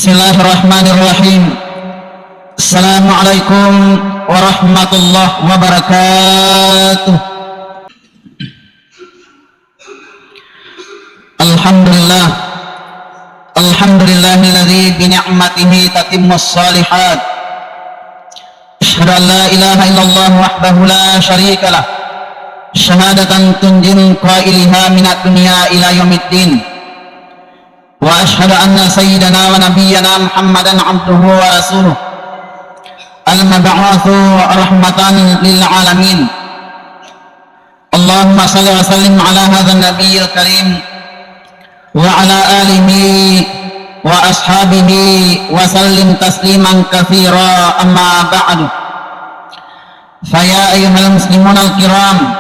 Bismillahirrahmanirrahim. Assalamualaikum warahmatullahi wabarakatuh. Alhamdulillah. Alhamdulillahilladzi bi ni'matihi tatimmus shalihat. Asyhadu an la ilaha illallah wahdahu la syarika lah. Syahadatan tunjin qailaha minad dunya ila yaumiddin. Wa ashhadu anna sayyidana wa nabiyyana Muhammadan abduhu wa rasuluh al-mab'utsu rahmatan lil alamin. Allahumma shalli wa sallim ala hadzal nabiyil karim wa ala alihi wa ashabihi wa sallim tasliman katsira, amma ba'du. Fa ya ayyuhal muslimun al-kiram,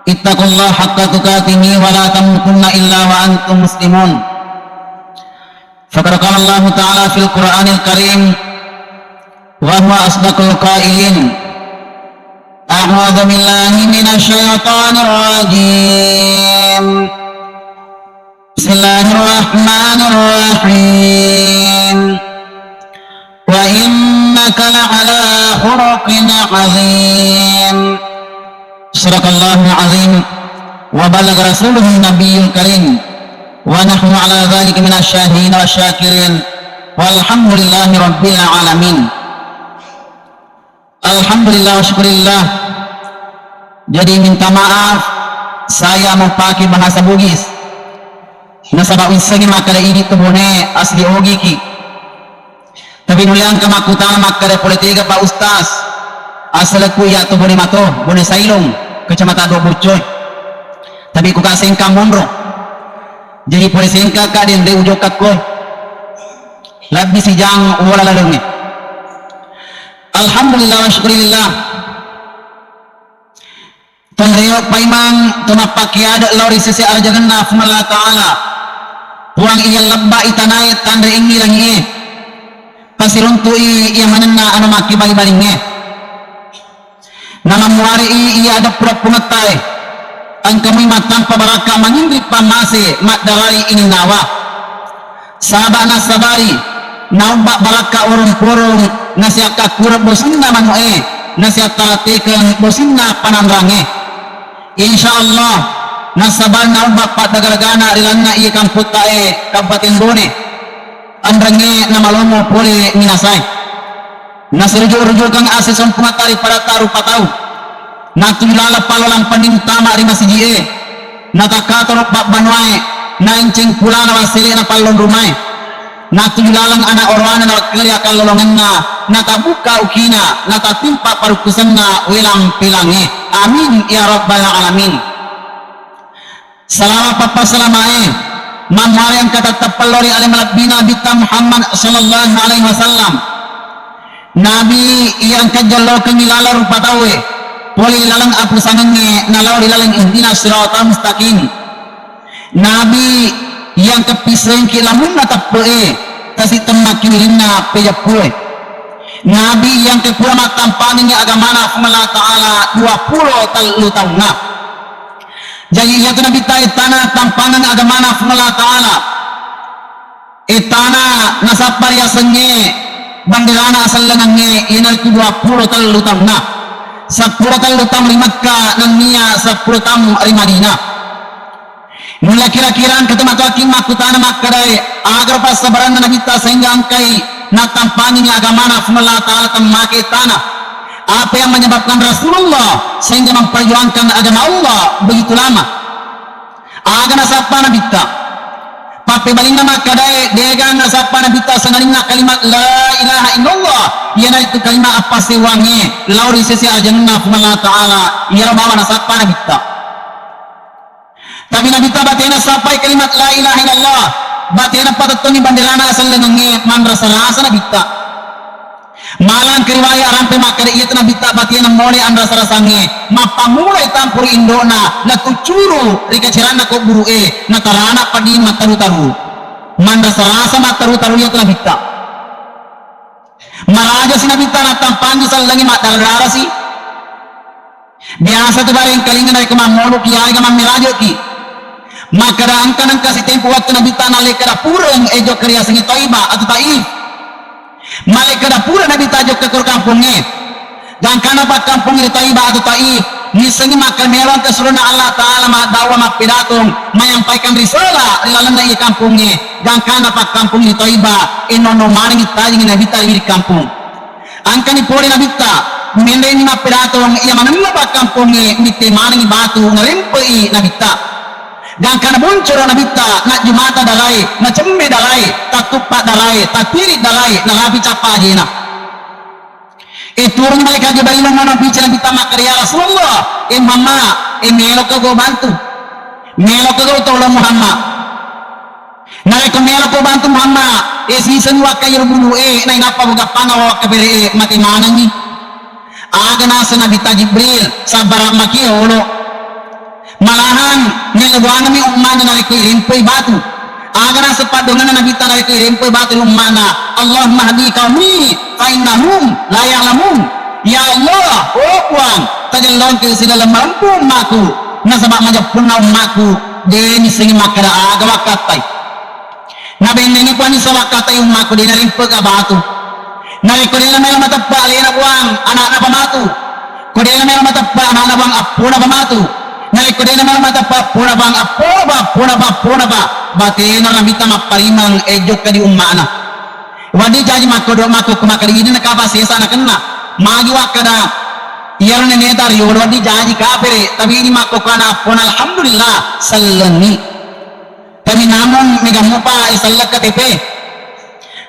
ittaqullaha haqqa tuqatih wa la tamutunna illa wa antum muslimun. Faqad qala Allah Ta'ala fil Qur'anil Karim wa huwa asdaqul qailin. A'udzu billahi minasy syaithanir rajim. Bismillahirrahmanirrahim. Wa innaka la'ala khuluqin 'azim. Shadaqallahul 'azim wa balagha rasuluhun nabiyyul karim. Wa nahnu ala dzalika minasyahidin wasyakirin walhamdulillahi rabbil alamin. Alhamdulillah wa syukurillah. Jadi minta maaf saya mau pakai bahasa Bugis. Nasabak wisagi makada ini tubone asli ogi ki. Tapi nulian kamakutana makada politika Pak Ustaz. Asalaku ya tubone mato bone sailong kecamatan Dobucoy. Tapi ku kasengka monro. Jadi polisengka ka din de ujok ko labbi si jang wala lalungi. Alhamdulillah wa syukurillah. Tanreyo paimang tunapakiada lori sisi arjaganna fumala ta'ala puang iya labba itanay tandre ingi langi pasiruntui iya manenna anu maki bali-balinge nalamuari iya ada pura pungatay ang kami matang pabaraka mangindri pamase matdalari ini nawa saba na sabari naumba baraka urung-urung nasiaka kurang bosinna manu'e nasiaka tekan bosinna panandrange insyaallah nasabar naumba padagaragana rilanna iya kamputae kabupaten Bone andrange namalomo pole minasay nasirjo-rjo kang asesong pumatari para taru patau natulala palolang panintama ri masjid natakatorok bab banwae nancing pulana wasiri na palon rumai natulalang anak orwana na kerja kalolonganna natabuka ukina natatimpa parukusanna wilang pilange amin ya rabbal alamin. Salama papa salamae mamhari yang kata tapallori alim rabbina bita Muhammad sallallahu alaihi wasallam nabi yang kajallo kengilala rupatawe poli lalang apu sanenge nalau di lalang ihdina siratal mustaqim. Nabi yang kepiseng kilamun natapue tasi temaki rinna pejapue. Nabi yang kekuama tampaning agamana fumala ta'ala 20 tahunna. Jadi ya Nabi ta itana tampanan agamana fumala ta'ala itana nasapar ya senge bandirana asallanange inal 20 tahunna 10 tahun di Makkah dan niya 10 tahun di Madinah. Mula kira-kira ketemu takin makutana Makkah dari agar pas sabaran na kita sehingga angkai natampani agama na fumala ta'ala tamake tanah. Apa yang menyebabkan Rasulullah sehingga memperjuangkan agama Allah begitu lama? Aga nasapa na kita. Pape balinga Makkah dari dega nasapa na kita sangalinga kalimat la ilaha illallah. Yana itu kalimat apa sih wangi lauri sisi ajanna fumala ta'ala iya bawa nasapa na bitta tapi nabi ta batena sampai kalimat la ilaha illallah batena patatoni bandelana asal lenenge mandrasa rasa na bitta malan keriwaya rampe makare iya nabi ta batena mole andrasa rasange mapamulai tampur indona la kucuru rika cirana ko burue natarana padi mataru-taru mandrasa rasa mataru-taru iya nabi ta maraja sinabita na tampani sa langi matalrara si biasa tu bareng kalingan ay kumamolo kiya ay kamamirajo ki maka angka nang kasih tempo waktu nabi tanah lekada purang ejo kerja sengi Taiba atau Taif malekada pura nabi tajok ke kampungnya dan karena pak kampungnya Taiba atau Taif ni sengi maka meron kesuruna Allah Ta'ala dawa pidatong menyampaikan risalah ilalan dari kampungnya dan karena pak kampungnya Taiba inono maring itajing nabi di kampung angka ni pori nabi ta mendeni pidatong ia manila pak kampungnya miti maring batu ngarempei nabi ta dan karena muncul nabi ta nak jumata dalai na cembe dalai tak tupak dalai tak tirit dalai na labi capa jena turun mereka jebailong mana bicara nabi ta makarya Rasulullah mama melok ke go bantu melok ke go tolong Muhammad naik ke melok ke bantu Muhammad season wakayur bulu na inapa buka panaw kabere mati mana ni aga nasa nabi ta Jibril sabar makiolo malahan nilabuan mi ummana na ko rimpoy batu agara sa padungan na nabita na ko rimpoy batu ummana Allahumma hadi kami fa innahum la ya'lamun ya Allah kuan tajallon ke sila mampu maku nasaba majapun na ummaku deni singi makara aga wakatai nabenni ko ni sawakatai ummaku de na rimpoy ka batu na ko nila may matappa lena buang anak na pamatu ko nila may matappa anak na buang apo na pamatu naik ko din naman matapa puna ba batena nabita maparimang ejok ka di ummana wadi jaji makodo mako kumakari ini nakapasesa na kena magiwa kada iyar ne netar yo wadi jaji kapere tapi ini mako kana pun alhamdulillah sallani tapi namun mega mupa isallak KTP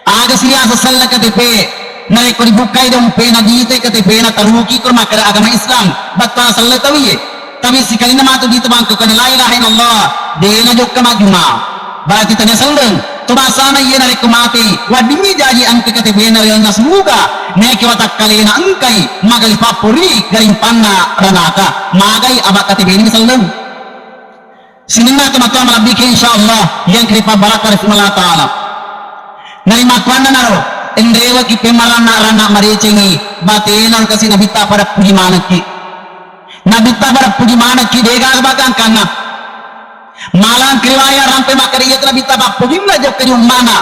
aga siya sa sallak KTP naik ko dibukai dong pena dite KTP na taruki ko makara agama Islam batta sallat tawiye tapi sekali nama tu dito bangko kana la ilaha illallah dena jok kama juma berarti tanya saldeng to basana ieu na rekomati wadimi jaji ang KTP na yang nasmuga neki watak kalina angkai magali papuri garing panna ranaka magai aba KTP ini saldeng sinina to matwa malabiki insyaallah yang kripa baraka Allah taala nari makwana naro endewa ki pemarana rana maricengi batenan kasi nabita pada puji manaki nabita pada puji mana ki dega bagang kana malang kriwaya rampe makari ya nabita bak puji na jok kari mana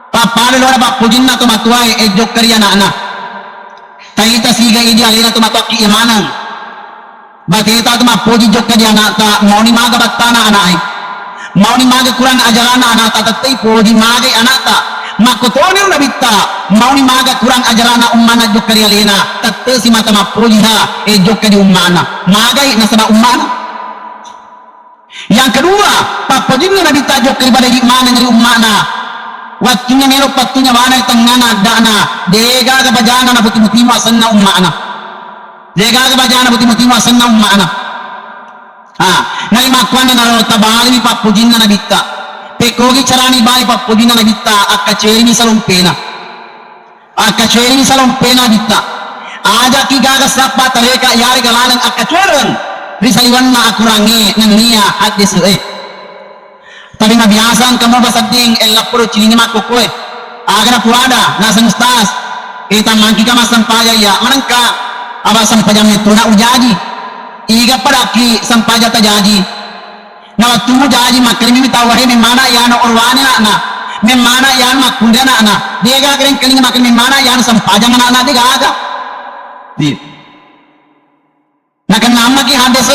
papale lora bak puji na to matuai e jok kari anak taita siga idi alina to matoki imanan batita to mapuji jok kari anak ta mau ni maga battana anak mau ni maga kurang ajaran anak ta tatai puji maga anak ta makotone nabita mau ni maga kurang ajarana ummana jokkari alena tatte si mata mapuji ha jokkari ummana magai nasaba ummana yang kedua papajinna nabita jokkari badagi mana dari ummana waktunya melo patunya mana tengana dana dega ga bajana na buti mutima sanna ummana dega ga bajana buti mutima sanna ummana nali makwana na tabali papajinna nabita pekogi carani bali papudina na bitta akaceri ni salumpena bitta aja ki gaga sapa tareka yari galalang akacuran risaliwan na akurangi nangnia hadis tapi na biasan kamu basading elapuro cilingi makokoy agara puada na samustas kita mangki ka masampaya ya manangka aba sampajam itu na ujaji iga padaki sampaja tajaji na tumu jaji makri mi tawahe mi mana yana orwane na mi mana yana makundana na dega kering keling makri mi mana yana sampaja mana dega aga di na kan nama ki hadis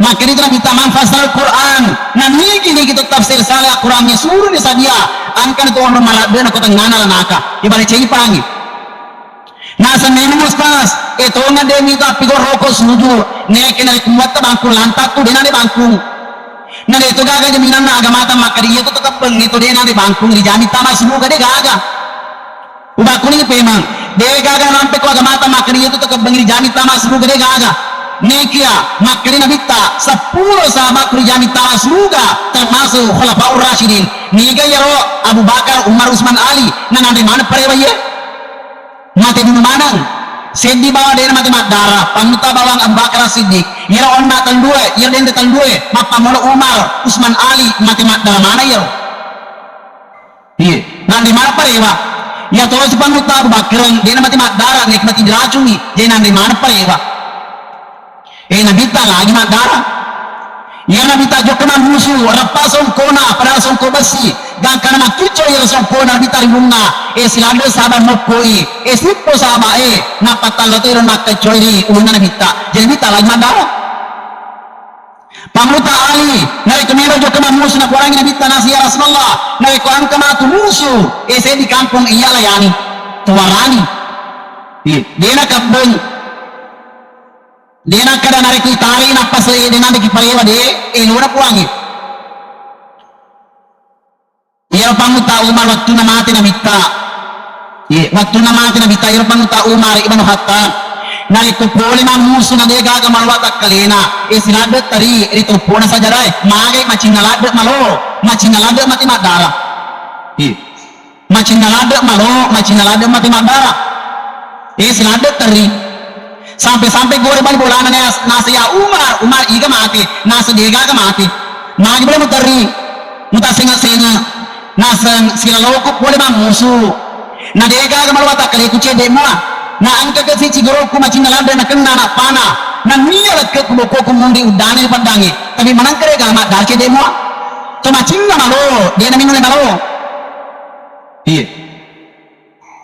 makri itu kita manfasal Quran na niki ni kita tafsir salah Quran ni suruh ni sadia angkan itu orang malabena kota ngana naka ibale cei pangi na sa menu muspas itu ngade mi ta pigor rokos nuju neki na kumata bangku lantak tu dena de bangku na itu gaga jaminan na agamata makari itu tetap beng itu dia nanti bangkung di jami tamas semua gede gaga udah kuning pemang dia gaga nampe ko agamata makari itu tetap beng di jami tamas semua gede gaga nekia makari nabita 10 sahabat di jami tamas semua termasuk khulafaur rasyidin niga yaro Abu Bakar Umar Utsman Ali na nanti mana parewa ye mati di mana Siddi bawa dia mati mat darah pamuta bawang Abu Bakar Siddiq yara on matan dua yara den detal dua mapa molo Umar Utsman Ali mati mat darah mana yaro iya nanti mana parewa ya to si pamuta Abu Bakar dia mati mat darah nek mati diracuni dia nanti mana parewa nabita lagi mat darah Yang nabi tajuk kena musuh rapasong kona pada song ko basi dan kana makicho yang song kona nabi taribunga silado sahabat mokoi sipo sahabat napatalo tiro nakachori una nabi ta jadi ta lagi mandara pamuta ali nari kemero jo kena musuh na kurangi nabi ta nasi ya Rasulullah nari ko ang kama tu musuh di kampung iya layani tuwarani dia nak kabung dia kada nari ku tari napas dia nanti kiparewa de lura puangi iya panguta Umar waktu na mati na bitta waktu na mati na bitta iya panguta Umar ibn Khattab nari ku pole na musu na de gaga malwa takkalena sinade tari itu pona saja rai magai machinalade malo machinalade mati madara machinalade malo machinalade mati madara sinade tari sampai gore bal bolana nasa ya Umar iga mati nasa dega ga mati magi boleh mutari mutasenga nasa sila loko boleh mamusu na dega ga malwata kali kuce demo na angka ke si cigoro ku macin nalande na kenna na pana na niya ke ku boko ku mundi udane pandangi tapi manang kare ga ma darke demo to macin na malo dia na minule malo iya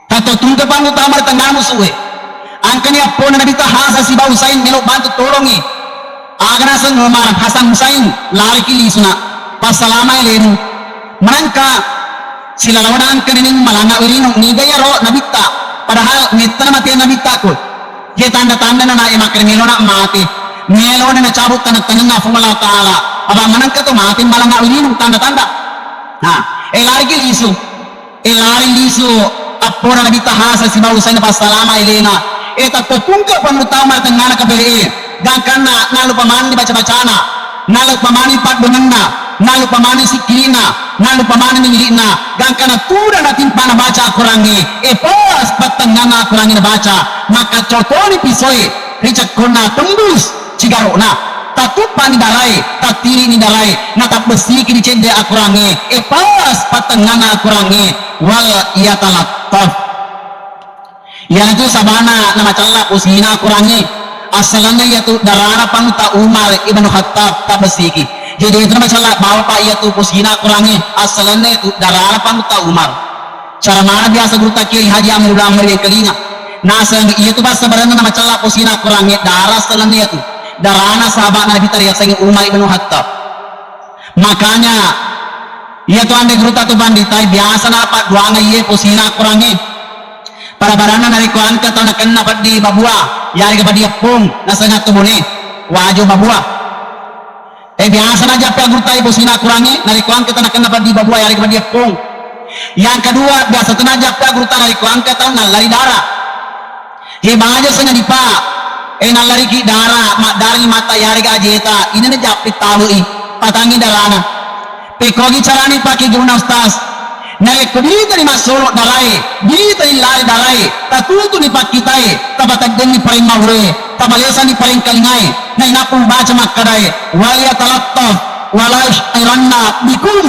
tato tungka pangu tamar tanggal musuhe angkanya pona nabi tahasa si bau sain melok bantu tolongi agana sang Umar Hasan Husain lari kili suna pasalama elenu merangka sila lawan angkanya ning malanga urino ni gaya ro nabita padahal mitra mati nabita ko dia tanda-tanda na emakre melona mati melona na cabut tanah na Allah taala aba manangka to mati malanga urino tanda-tanda lari kili isu lari lisu apora nabi tahasa si bau sain pasalama elena tak tungka panutama tengana kabeli dan karena nalu pamani baca-bacana nalu pamani pat benenna nalu pamani sikilina nalu pamani minilina dan karena tuda natin pana baca kurangi pas patengana kurangi baca maka cotoni pisoi ricak kona tembus cigarona tatupan di dalai tatiri di dalai natap besi kini cende akurangi pas patengana kurangi wal ia talattaf yang itu sabana nama calla usina kurangi asalnya yaitu darana panuta Umar ibn Khattab tabasiki jadi itu nama calla bawa pak yaitu usina kurangi asalnya itu darana panuta Umar cara mana biasa guru takir haji amir ramai yang kelima nasa itu bahasa barana nama calla usina kurangi darah asalnya itu darana sahabat Nabi tariak sangi Umar ibn Khattab makanya yaitu ande guru tatu banditai biasa napa duanga iya usina kurangi para barana dari kuan ka na kenna padi babua yari ka padi pung nasanya tumune wajo babua biasa na jape agurtai bosina kurangi dari kuan ka na kenna padi babua yari ka padi pung yang kedua biasa tena jape agurtai dari kuan ka na lari darah baja sanya dipa na lari ki darah mak dari mata yari ka ajeta ini na jape tahu patangi darana pekogi carani paki guna ustaz nare kubita ni masolo darai bita ni lari darai tatutu ni pakitai tabatagden ni paling mahre tabalesa ni paling kalingai na inapong baca makadai waliya talattaf walaish iranna bikum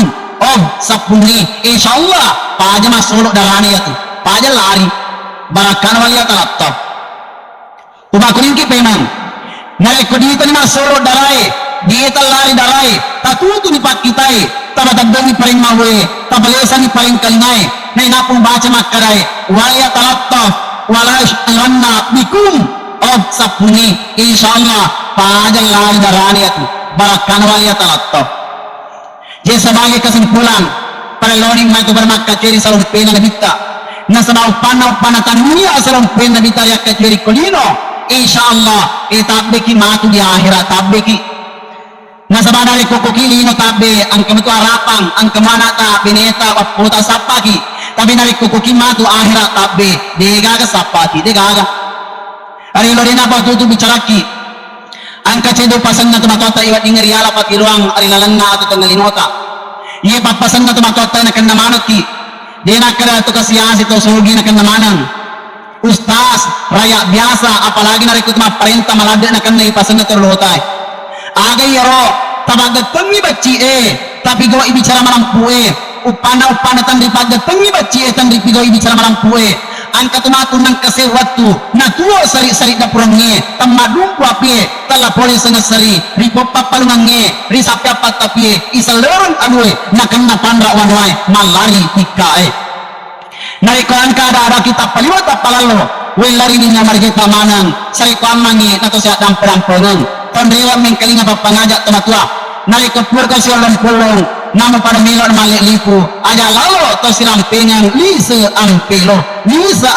sapuni insyaallah paja masolo darani yatu paja lari barakan waliya talattaf ubakunin ki penang nare kubita ni masolo darai bita lari darai tatutu ni pakitai tabatagdan ni paling mahre tabalesa ni paling kalingai na inapong baca makarai waliya talattaf walaish iranna bikum sapuni insyaallah paja lari darani yatu barakan waliya talattaf jadi sebagai kesimpulan para loring mai bermak kaciri salon pena na bitta na sa upana tanuya salon pena bitta ya kaciri kolino insyaallah tabeki matu di akhirat tabeki na sa badali kokokili no tabe ang kamito arapang ang kamana ta bineta at puta sapaki tabi na kokoki matu akhirat tabe degaga sapaki degaga ari lo dina ba tutu bicaraki ang kacedo pasan na tumatota iwat ingeri ala pati ruang ari lalanna ato tangalinota ye papasan na tumatota na kanamanot ki dina kada to kasiyasi to sugi na kanamanan ustaz raya biasa apalagi na rikut maparenta malada na kanay pasan na turlotay agay yaro tabagatang bacci tapi gawa ibicara malampu upana tan ripagatang bacci tan ripigaw ibicara malampu ang katumatun ng kasewatu na tuwa sari-sari na purangnya tamadumpa pie tala polis na sari ripo papalungangnya risapya patapie isalurang alue na kang napandra wanway malari tikae narikoan kada kita paliwat palalo lari din na marikita manang sarikuan mangi na to siya ng perang-perang tonrewa ming kalinga papangajak tumatwa narikot ka siya ng pulong namu pada milon malilipu aja lalo to silang pengang lisa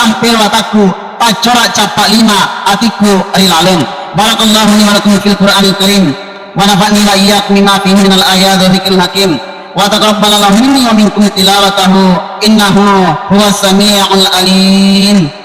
ampelo ataku pacora capa lima atiku rilaleng barakallahu li wa lakum fil qur'anil karim wa nafa'ni wa iyyakum bima fihi minal ayati wa dzikril hakim wa taqabbalallahu minni wa minkum tilawatahu innahu huwas samiul alim.